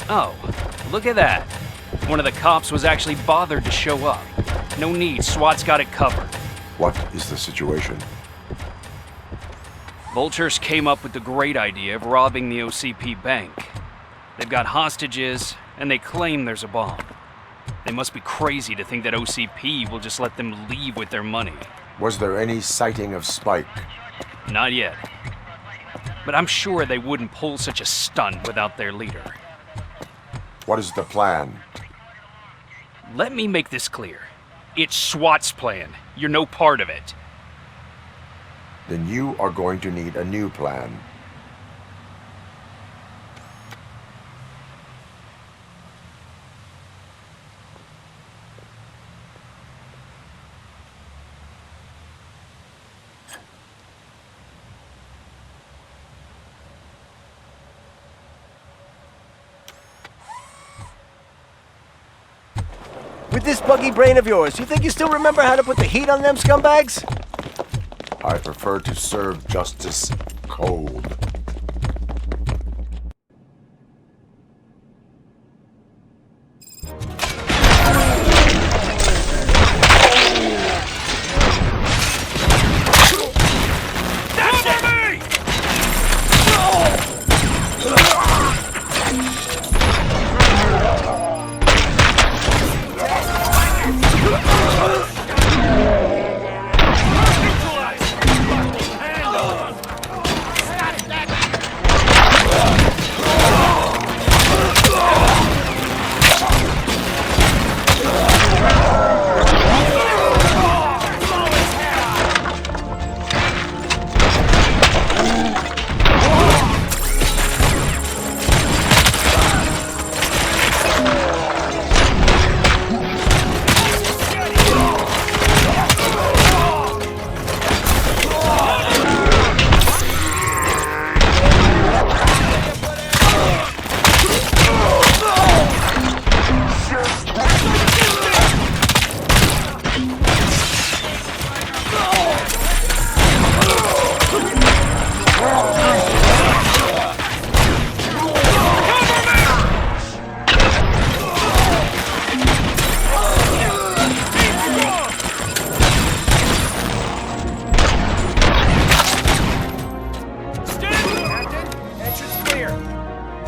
Oh, look at that. One of the cops was actually bothered to show up. No need, SWAT's got it covered. What is the situation? Vultures came up with the great idea of robbing the OCP bank. They've got hostages, and they claim there's a bomb. They must be crazy to think that OCP will just let them leave with their money. Was there any sighting of Spike? Not yet. But I'm sure they wouldn't pull such a stunt without their leader. What is the plan? Let me make this clear. It's SWAT's plan. You're no part of it. Then you are going to need a new plan. With this buggy brain of yours, you think you still remember how to put the heat on them scumbags? I prefer to serve justice cold.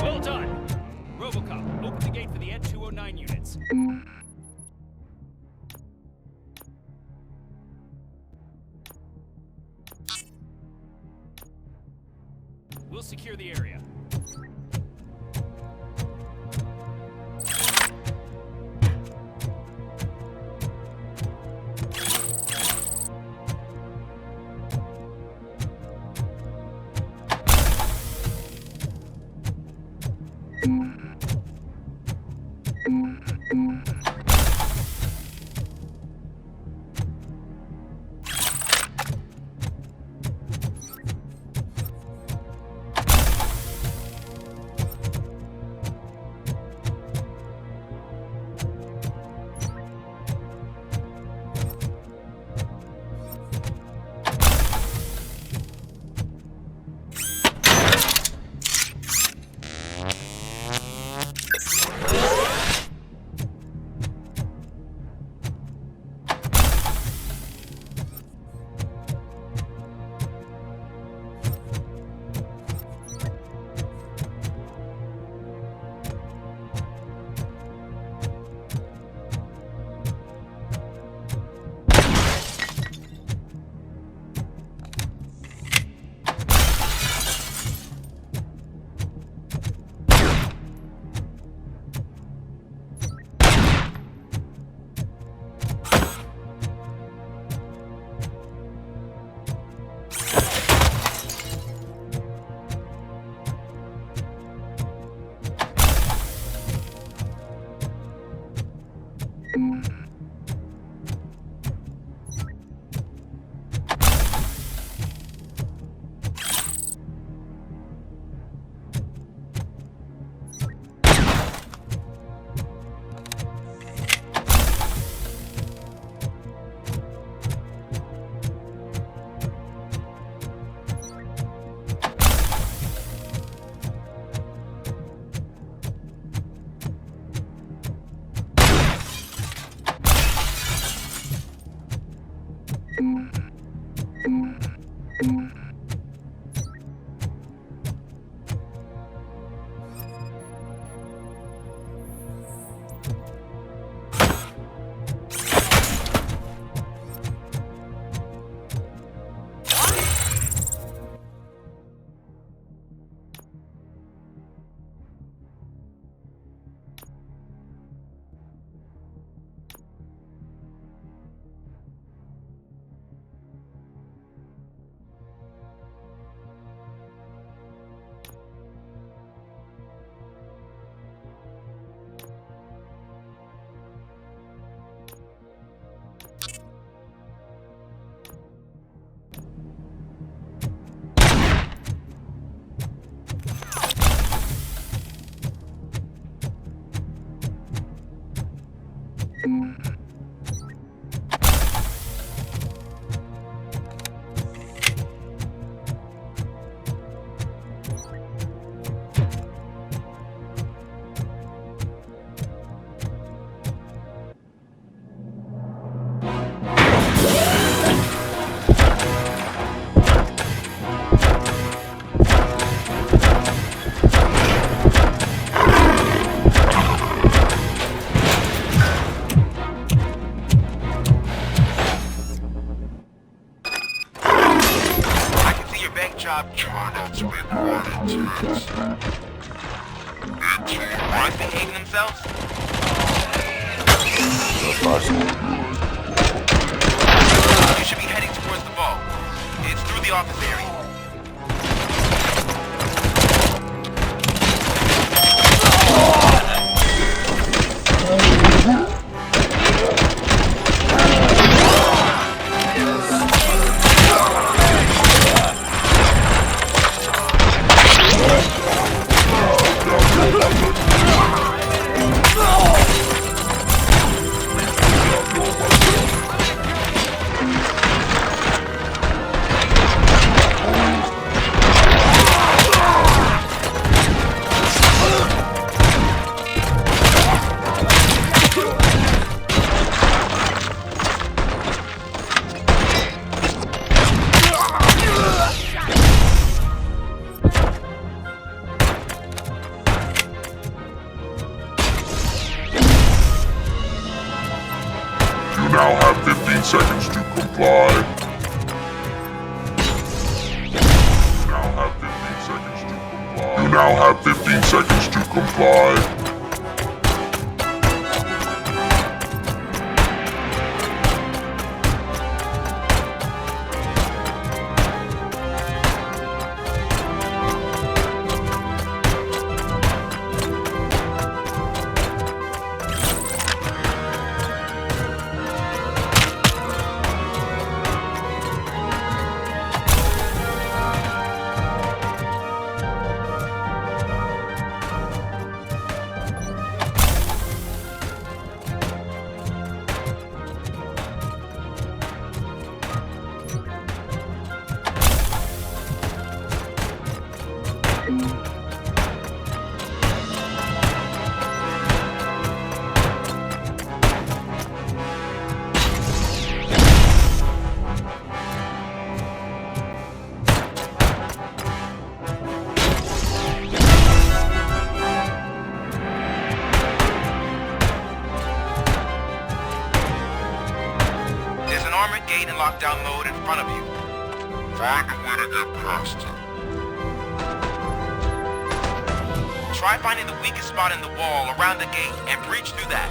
Well done. Robocop, open the gate for the N209 units. We'll secure the area. Aren't behaving themselves? You should be heading towards the vault. It's through the office area. You now have 15 seconds to comply. You now have 15 seconds to comply. There's an armored gate in lockdown mode in front of you. Find a way to get past it. Try finding the weakest spot in the wall around the gate and breach through that.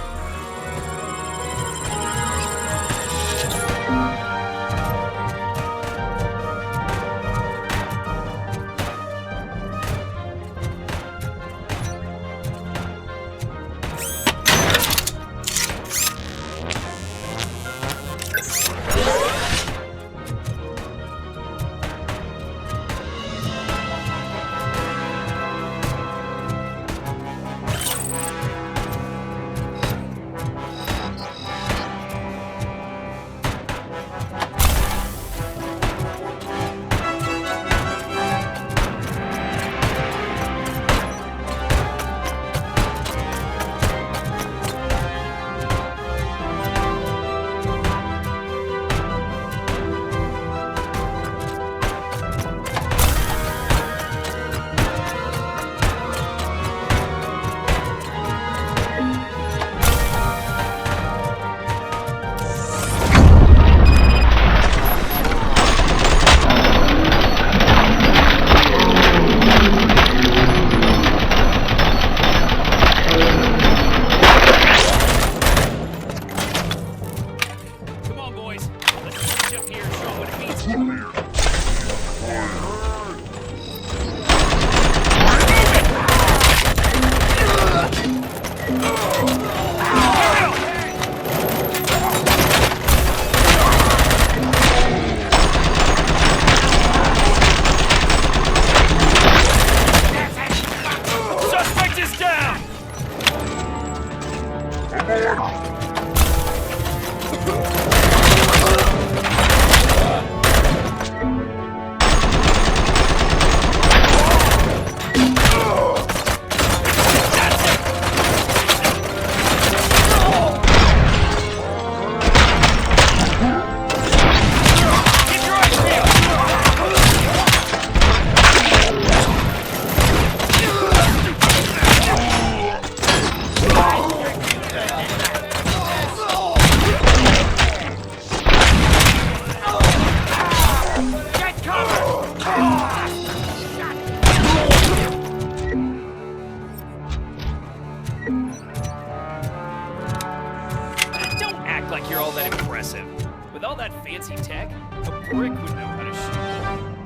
you're all that impressive. With all that fancy tech, a brick would know how to shoot.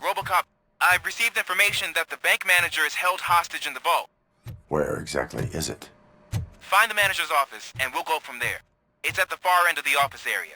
Robocop, I've received information that the bank manager is held hostage in the vault. Where exactly is it? Find the manager's office, and we'll go from there. It's at the far end of the office area.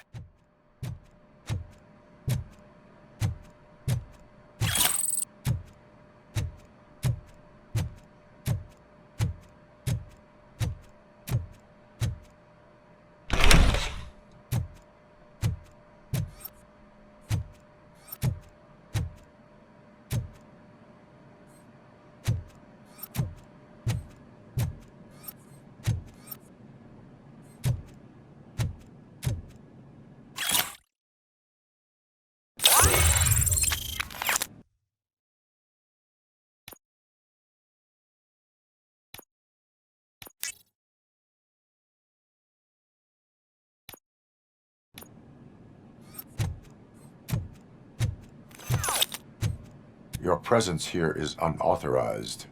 Your presence here is unauthorized.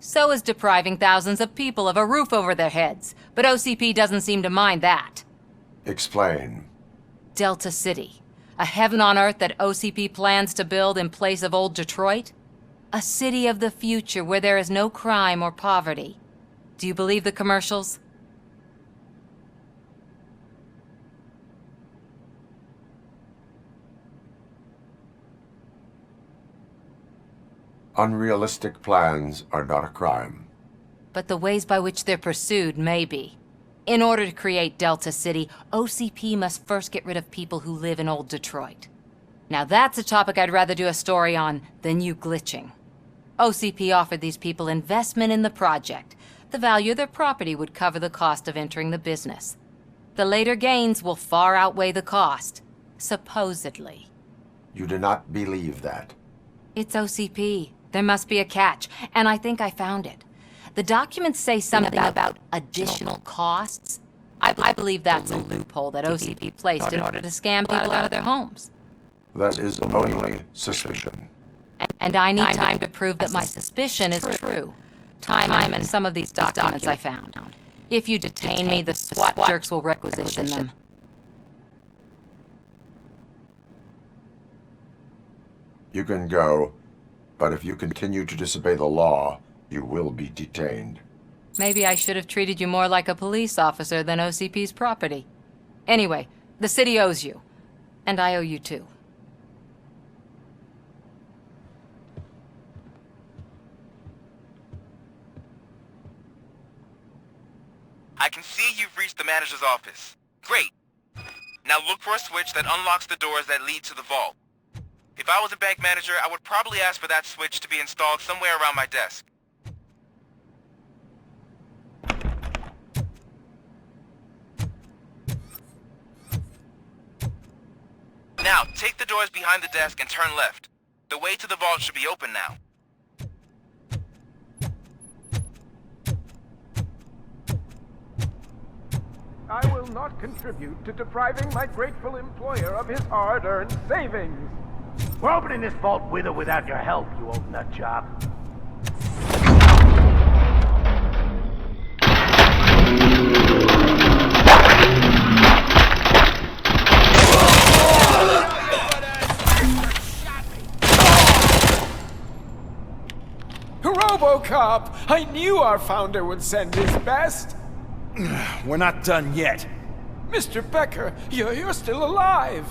So is depriving thousands of people of a roof over their heads. But OCP doesn't seem to mind that. Explain. Delta City. A heaven on earth that OCP plans to build in place of old Detroit? A city of the future where there is no crime or poverty. Do you believe the commercials? Unrealistic plans are not a crime. But the ways by which they're pursued may be. In order to create Delta City, OCP must first get rid of people who live in old Detroit. Now that's a topic I'd rather do a story on than you glitching. OCP offered these people investment in the project. The value of their property would cover the cost of entering the business. The later gains will far outweigh the cost, supposedly. You do not believe that. It's OCP. There must be a catch, and I think I found it. The documents say something about additional costs. I believe that's a loophole that OCP placed in order to scam people out of their homes. That is only suspicion. And I need time to prove that my suspicion is true. Time and some of these documents I found. If you detain me, the SWAT jerks will requisition them. You can go, but if you continue to disobey the law, you will be detained. Maybe I should have treated you more like a police officer than OCP's property. Anyway, the city owes you. And I owe you too. I can see you've reached the manager's office. Great. Now look for a switch that unlocks the doors that lead to the vault. If I was a bank manager, I would probably ask for that switch to be installed somewhere around my desk. Now, take the doors behind the desk and turn left. The way to the vault should be open now. I will not contribute to depriving my grateful employer of his hard-earned savings. We're opening this vault with or without your help, you old nut job. Robocop! I knew our founder would send his best. We're not done yet. Mr. Becker, you're still alive.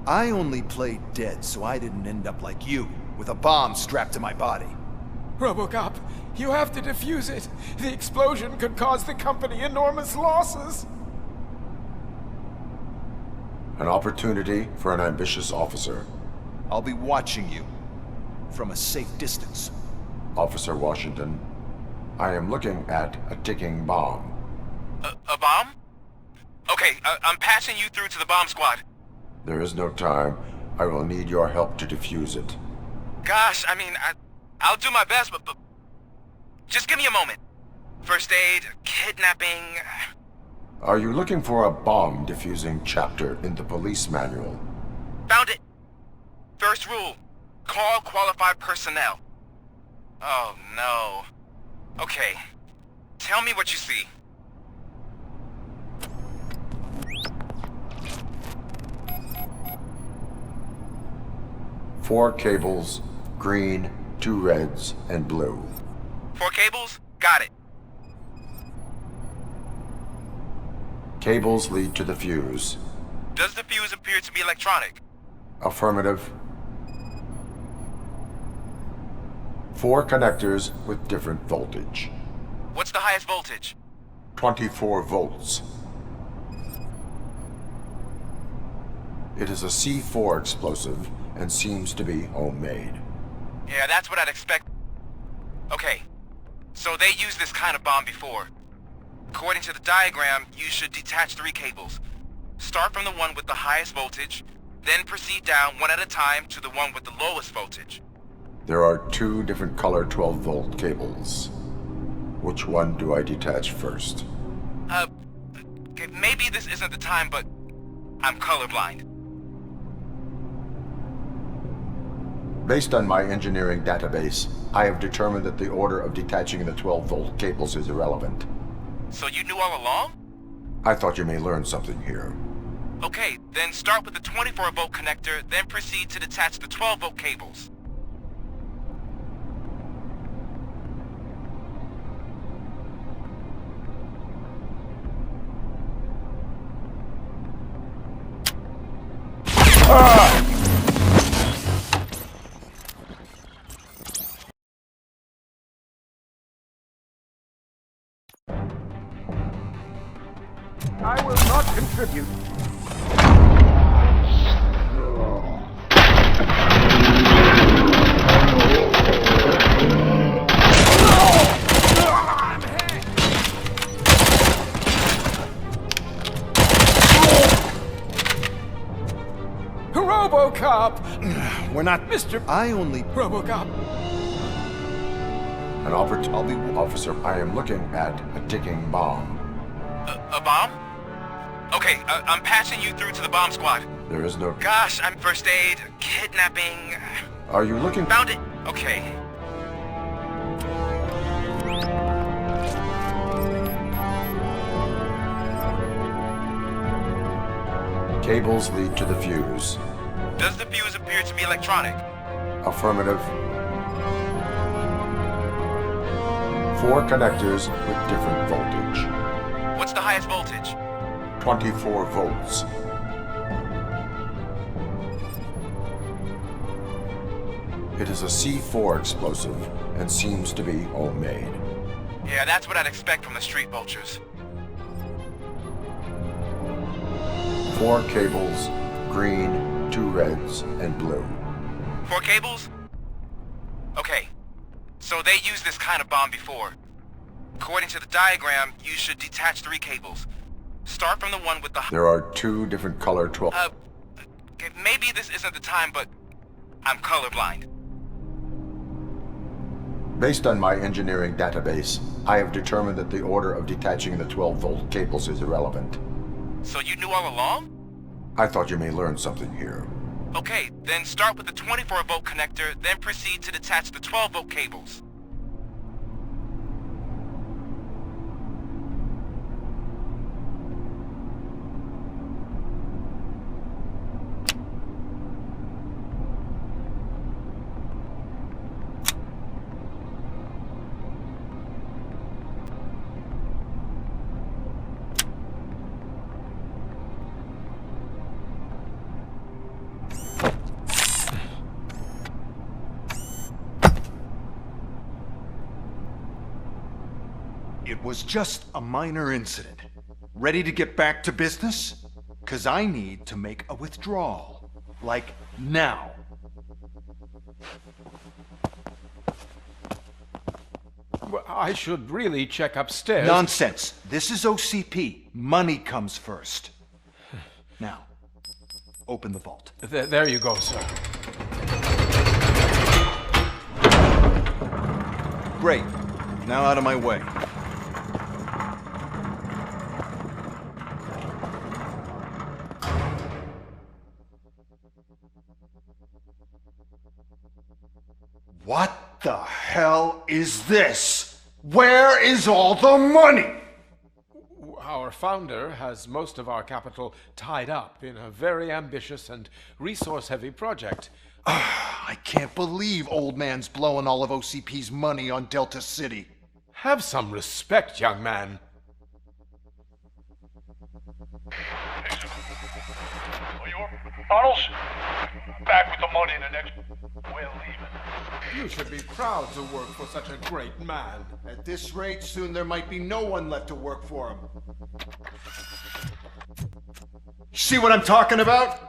I only played dead so I didn't end up like you, with a bomb strapped to my body. Robocop, you have to defuse it. The explosion could cause the company enormous losses. An opportunity for an ambitious officer. I'll be watching you, from a safe distance. Officer Washington, I am looking at a ticking bomb. A bomb? Okay, I'm passing you through to the bomb squad. There is no time. I will need your help to defuse it. Gosh, I mean, I'll do my best, but just give me a moment. First aid, kidnapping... Are you looking for a bomb defusing chapter in the police manual? Found it! First rule, call qualified personnel. Oh, no. Okay, tell me what you see. Four cables, green, 2 reds, and blue. 4 cables? Got it. Cables lead to the fuse. Does the fuse appear to be electronic? Affirmative. 4 connectors with different voltage. What's the highest voltage? 24 volts. It is a C4 explosive and seems to be homemade. Yeah, that's what I'd expect. Okay, so they used this kind of bomb before. According to the diagram, you should detach 3 cables. Start from the one with the highest voltage, then proceed down one at a time to the one with the lowest voltage. There are 2 different color 12-volt cables. Which one do I detach first? Okay, maybe this isn't the time, but I'm colorblind. Based on my engineering database, I have determined that the order of detaching the 12-volt cables is irrelevant. So you knew all along? I thought you may learn something here. Okay, then start with the 24-volt connector, then proceed to detach the 12-volt cables. I will not contribute. Robocop! We're not... Mr. I only... Robocop. An officer, I am looking at a ticking bomb. A bomb? Okay, I'm passing you through to the bomb squad. There is no... Gosh, I'm first aid, kidnapping... Are you looking... Found it! Okay. Cables lead to the fuse. Does the fuse appear to be electronic? Affirmative. 4 connectors with different voltage. What's the highest voltage? 24 volts. It is a C4 explosive and seems to be homemade. Yeah, that's what I'd expect from the street vultures. 4 cables, green, 2 reds, and blue. 4 cables? Okay, so they used this kind of bomb before. According to the diagram, you should detach 3 cables. Start from the one with the... There are 2 different color 12... Okay, maybe this isn't the time, but I'm colorblind. Based on my engineering database, I have determined that the order of detaching the 12-volt cables is irrelevant. So you knew all along? I thought you may learn something here. Okay, then start with the 24-volt connector, then proceed to detach the 12-volt cables. It was just a minor incident. Ready to get back to business? 'Cause I need to make a withdrawal. Like, now. Well, I should really check upstairs. Nonsense. This is OCP. Money comes first. Now, open the vault. There you go, sir. Great. Now out of my way. What the hell is this? Where is all the money? Our founder has most of our capital tied up in a very ambitious and resource-heavy project. I can't believe old man's blowing all of OCP's money on Delta City. Have some respect, young man. Arnold's back with the money in the next... We're leaving. You should be proud to work for such a great man. At this rate, soon there might be no one left to work for him. See what I'm talking about?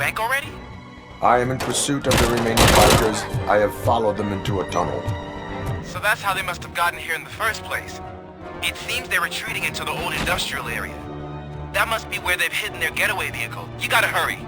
bank already? I am in pursuit of the remaining bikers. I have followed them into a tunnel. So that's how they must have gotten here in the first place. It seems they're retreating into the old industrial area. That must be where they've hidden their getaway vehicle. You gotta hurry.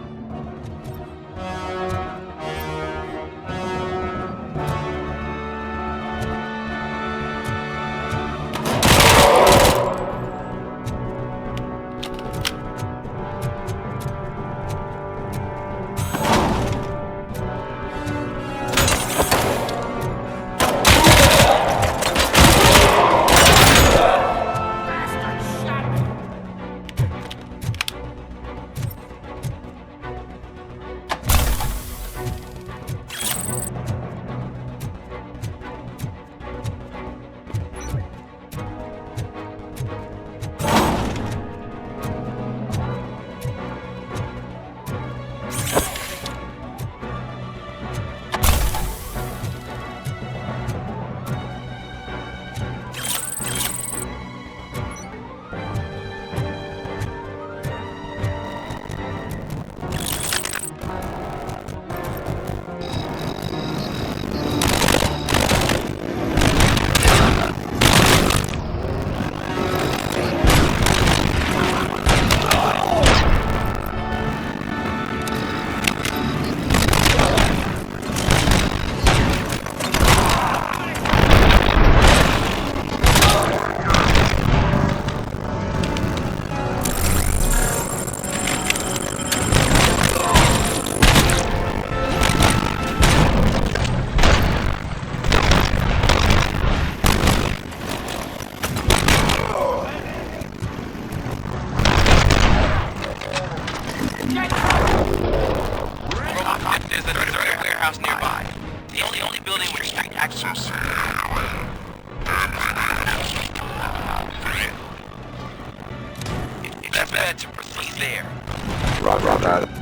There's a warehouse nearby. The only building which actual It's best to proceed there. Roger that.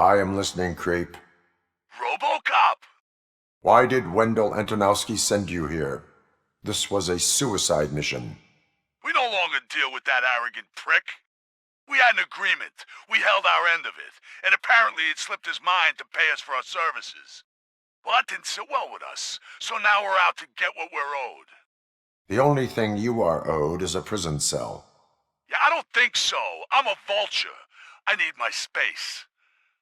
I am listening, Creep. Robocop! Why did Wendell Antonowski send you here? This was a suicide mission. We no longer deal with that arrogant prick. We had an agreement. We held our end of it. And apparently it slipped his mind to pay us for our services. Well, that didn't sit well with us. So now we're out to get what we're owed. The only thing you are owed is a prison cell. Yeah, I don't think so. I'm a vulture. I need my space.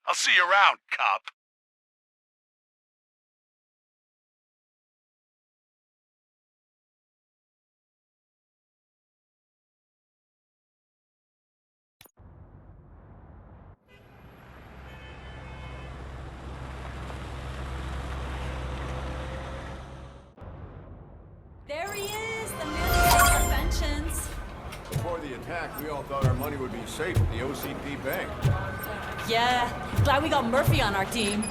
I'll see you around, cop. There he is, the man of inventions. Before the attack, we all thought our money would be safe at the OCP Bank. Yeah, glad we got Murphy on our team.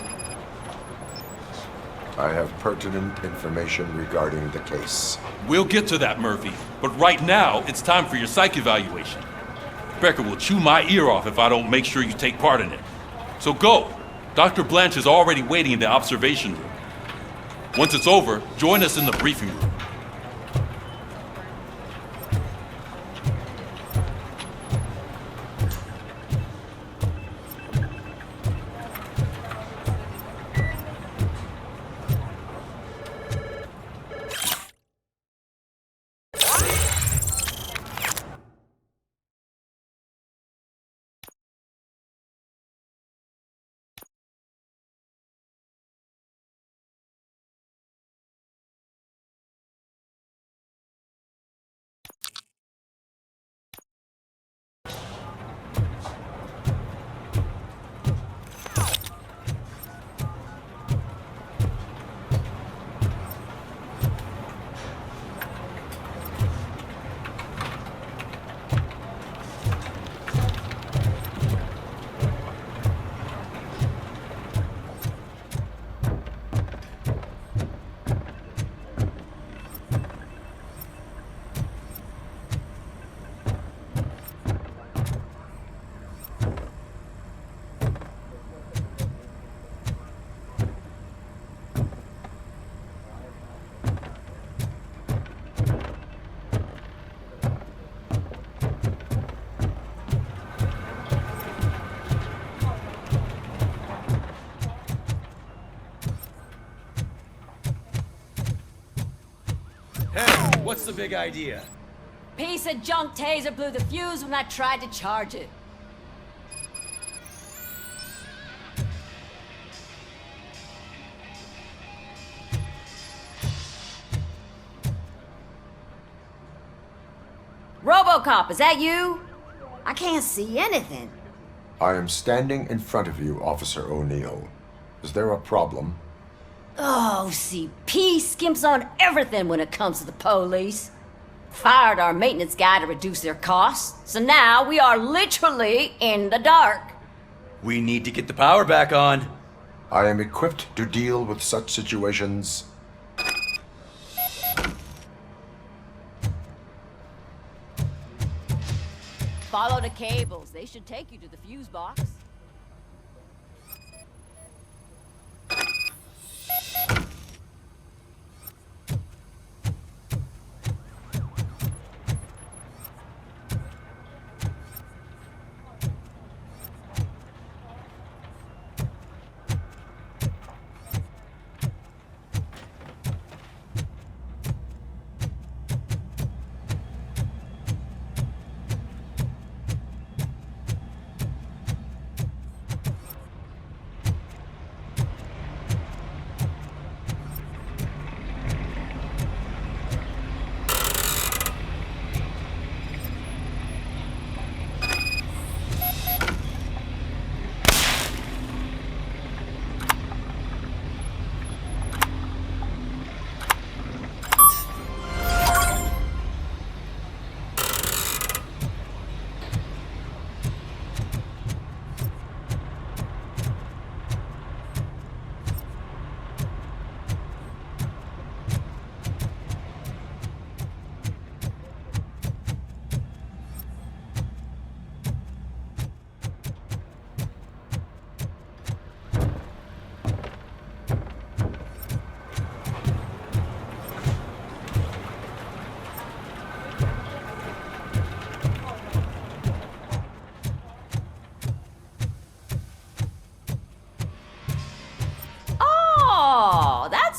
I have pertinent information regarding the case. We'll get to that, Murphy. But right now, it's time for your psych evaluation. Becker will chew my ear off if I don't make sure you take part in it. So go. Dr. Blanche is already waiting in the observation room. Once it's over, join us in the briefing room. Hey, what's the big idea? Piece of junk taser blew the fuse when I tried to charge it. Robocop, is that you? I can't see anything. I am standing in front of you, Officer O'Neill. Is there a problem? Oh, OCP skimps on everything when it comes to the police. Fired our maintenance guy to reduce their costs, so now we are literally in the dark. We need to get the power back on. I am equipped to deal with such situations. Follow the cables. They should take you to the fuse box.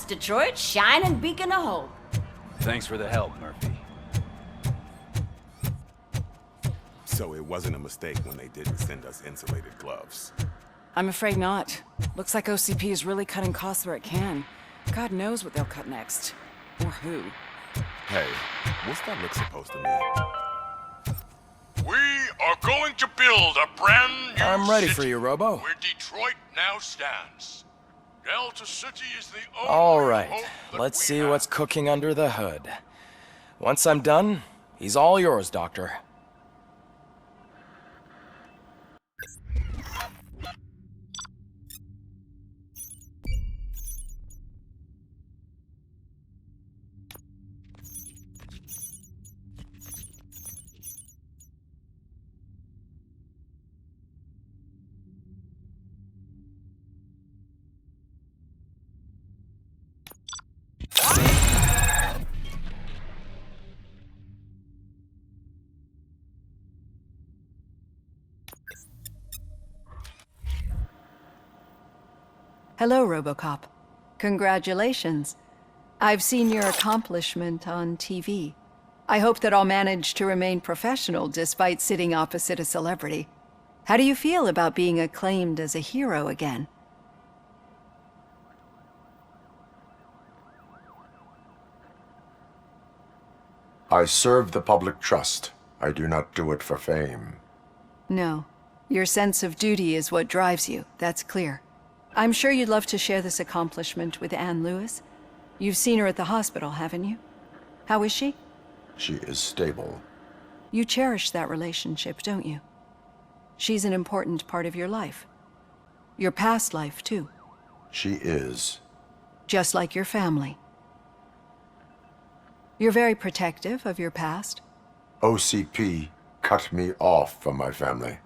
Detroit's shining beacon of hope. Thanks for the help, Murphy. So it wasn't a mistake when they didn't send us insulated gloves. I'm afraid not. Looks like OCP is really cutting costs where it can. God knows what they'll cut next. Or who. Hey, what's that look supposed to mean? We are going to build a brand new I'm ready city for you, Robo. where Detroit now stands. Delta City is the only All right, hope that let's we see have. what's cooking under the hood. Once I'm done, he's all yours, Doctor. Hello, Robocop. Congratulations. I've seen your accomplishment on TV. I hope that I'll manage to remain professional despite sitting opposite a celebrity. How do you feel about being acclaimed as a hero again? I serve the public trust. I do not do it for fame. No. Your sense of duty is what drives you, that's clear. I'm sure you'd love to share this accomplishment with Anne Lewis. You've seen her at the hospital, haven't you? How is she? She is stable. You cherish that relationship, don't you? She's an important part of your life. Your past life, too. She is. Just like your family. You're very protective of your past. OCP cut me off from my family.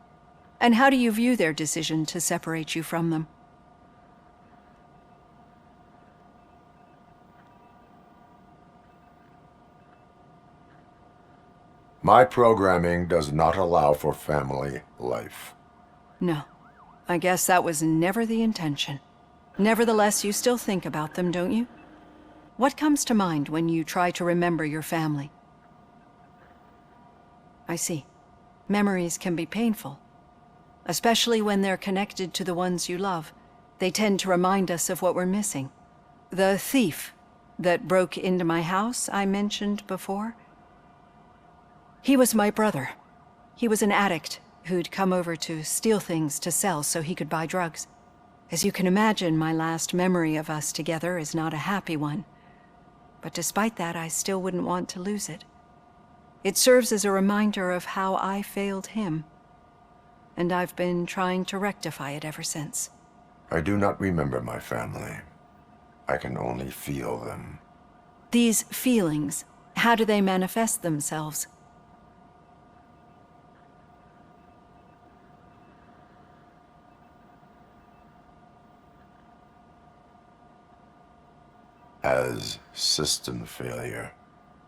And how do you view their decision to separate you from them? My programming does not allow for family life. No. I guess that was never the intention. Nevertheless, you still think about them, don't you? What comes to mind when you try to remember your family? I see. Memories can be painful, especially when they're connected to the ones you love. They tend to remind us of what we're missing. The thief that broke into my house I mentioned before, he was my brother. He was an addict who'd come over to steal things to sell so he could buy drugs. As you can imagine, my last memory of us together is not a happy one. But despite that, I still wouldn't want to lose it. It serves as a reminder of how I failed him. And I've been trying to rectify it ever since. I do not remember my family. I can only feel them. These feelings, how do they manifest themselves? As system failure.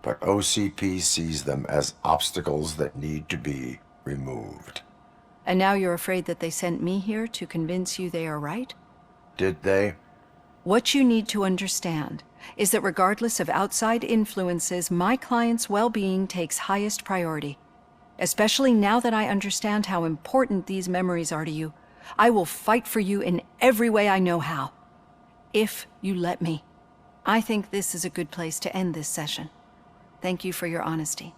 But OCP sees them as obstacles that need to be removed. And now you're afraid that they sent me here to convince you they are right? Did they? What you need to understand is that regardless of outside influences, my client's well-being takes highest priority. Especially now that I understand how important these memories are to you. I will fight for you in every way I know how. If you let me. I think this is a good place to end this session. Thank you for your honesty.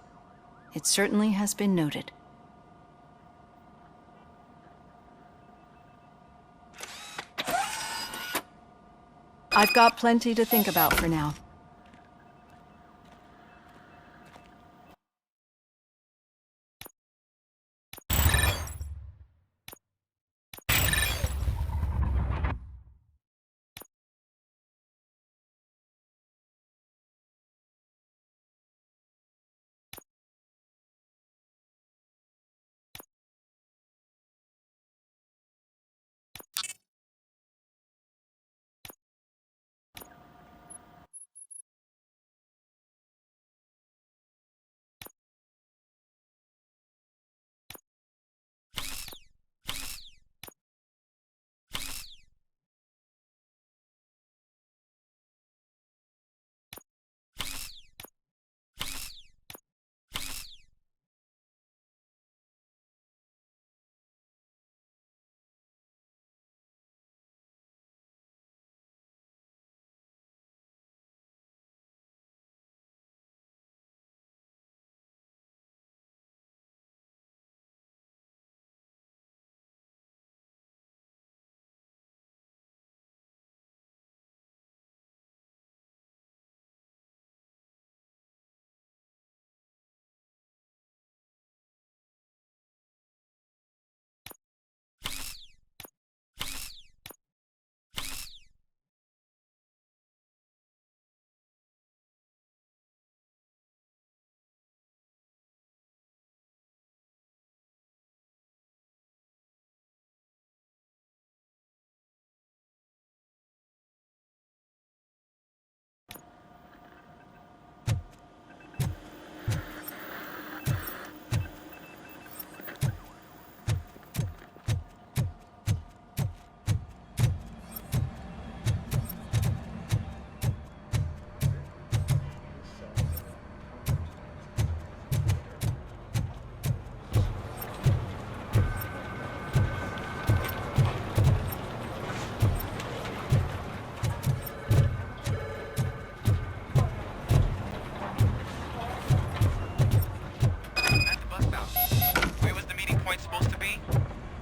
It certainly has been noted. I've got plenty to think about for now.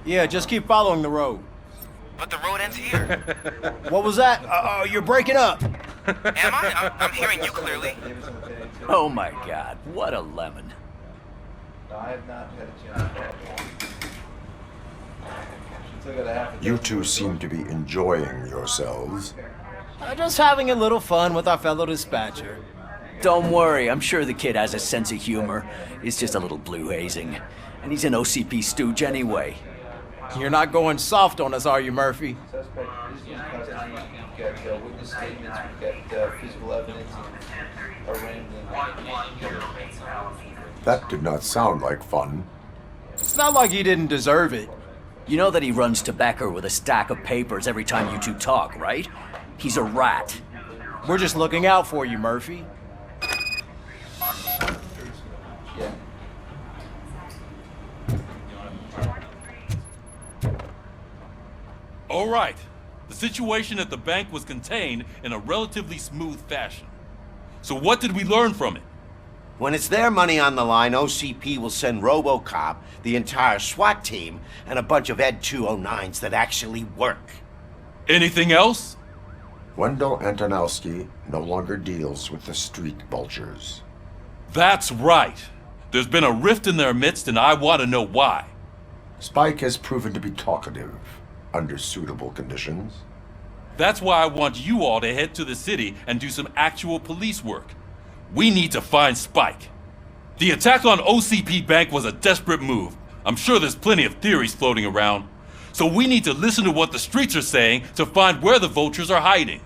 Yeah, just keep following the road. But the road ends here. What was that? You're breaking up. Am I? I'm hearing you clearly. Oh my god, what a lemon. I have not had a chance. You two seem to be enjoying yourselves. Just having a little fun with our fellow dispatcher. Don't worry, I'm sure the kid has a sense of humor. It's just a little blue hazing. And he's an OCP stooge anyway. You're not going soft on us, are you, Murphy? Suspect is in custody. We've got witness statements, we've got physical evidence, a rambling. That did not sound like fun. It's not like he didn't deserve it. You know that he runs to Becker with a stack of papers every time you two talk, right? He's a rat. We're just looking out for you, Murphy. Yeah. All right. The situation at the bank was contained in a relatively smooth fashion. So what did we learn from it? When it's their money on the line, OCP will send Robocop, the entire SWAT team, and a bunch of Ed 209s that actually work. Anything else? Wendell Antonowski no longer deals with the street vultures. That's right. There's been a rift in their midst, and I want to know why. Spike has proven to be talkative under suitable conditions. That's why I want you all to head to the city and do some actual police work. We need to find Spike. The attack on OCP Bank was a desperate move. I'm sure there's plenty of theories floating around. So we need to listen to what the streets are saying to find where the vultures are hiding.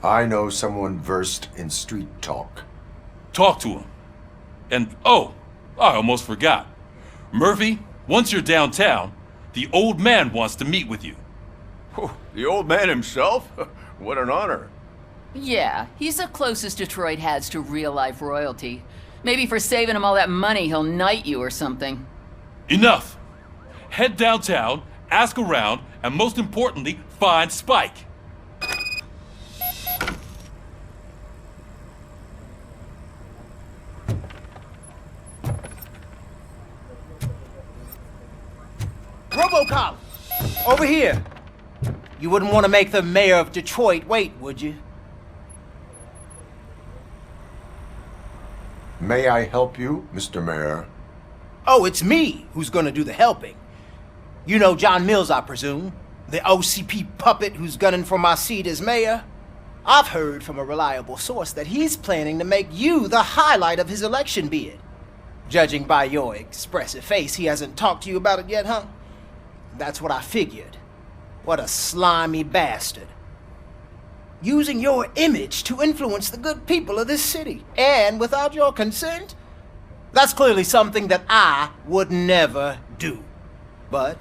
I know someone versed in street talk. Talk to him. And, oh, I almost forgot. Murphy, once you're downtown, the old man wants to meet with you. Oh, the old man himself? What an honor. Yeah, he's the closest Detroit has to real-life royalty. Maybe for saving him all that money, he'll knight you or something. Enough! Head downtown, ask around, and most importantly, find Spike. Robocop! Over here! You wouldn't want to make the mayor of Detroit wait, would you? May I help you, Mr. Mayor? Oh, it's me who's gonna do the helping. You know John Mills, I presume? The OCP puppet who's gunning for my seat as mayor? I've heard from a reliable source that he's planning to make you the highlight of his election bid. Judging by your expressive face, he hasn't talked to you about it yet, huh? That's what I figured. What a slimy bastard. Using your image to influence the good people of this city, and without your consent? That's clearly something that I would never do. But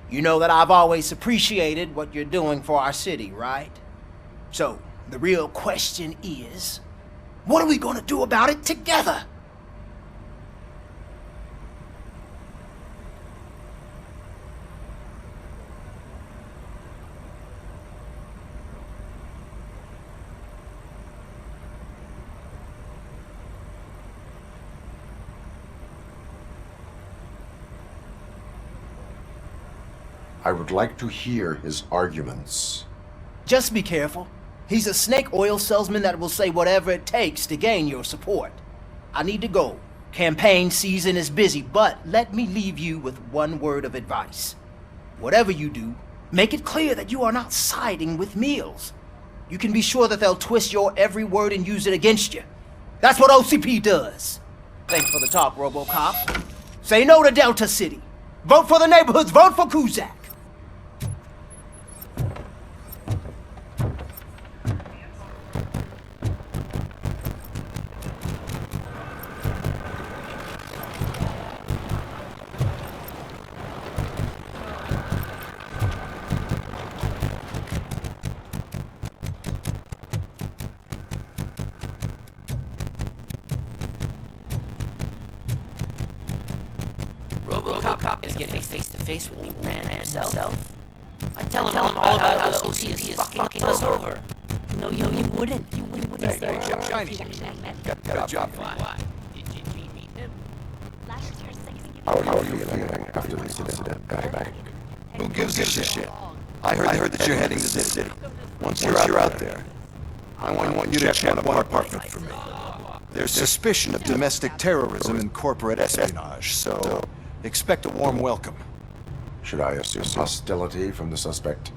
you know that I've always appreciated what you're doing for our city, right? So, the real question is, what are we gonna do about it together? I would like to hear his arguments. Just be careful. He's a snake oil salesman that will say whatever it takes to gain your support. I need to go. Campaign season is busy, but let me leave you with one word of advice. Whatever you do, make it clear that you are not siding with Mills. You can be sure that they'll twist your every word and use it against you. That's what OCP does. Thanks for the talk, Robocop. Say no to Delta City. Vote for the neighborhoods. Vote for Kuzak. Robocop is getting face to face with the man himself. I tell him all about how the OCP is fucking us over. No, you wouldn't. You wouldn't. Shiny. Good job. Why? Did you meet him? How are you feeling after this incident at the bank? Who gives a shit? I heard that you're heading to the city. Once you're out there, I want you to check one apartment for me. There's suspicion of domestic terrorism and corporate espionage, so expect a warm welcome. Should I assume hostility from the suspect?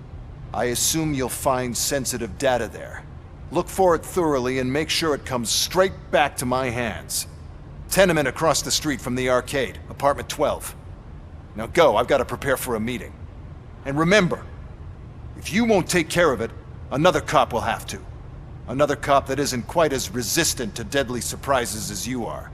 I assume you'll find sensitive data there. Look for it thoroughly and make sure it comes straight back to my hands. Tenement across the street from the arcade, apartment 12. Now go, I've got to prepare for a meeting. And remember, if you won't take care of it, another cop will have to. Another cop that isn't quite as resistant to deadly surprises as you are.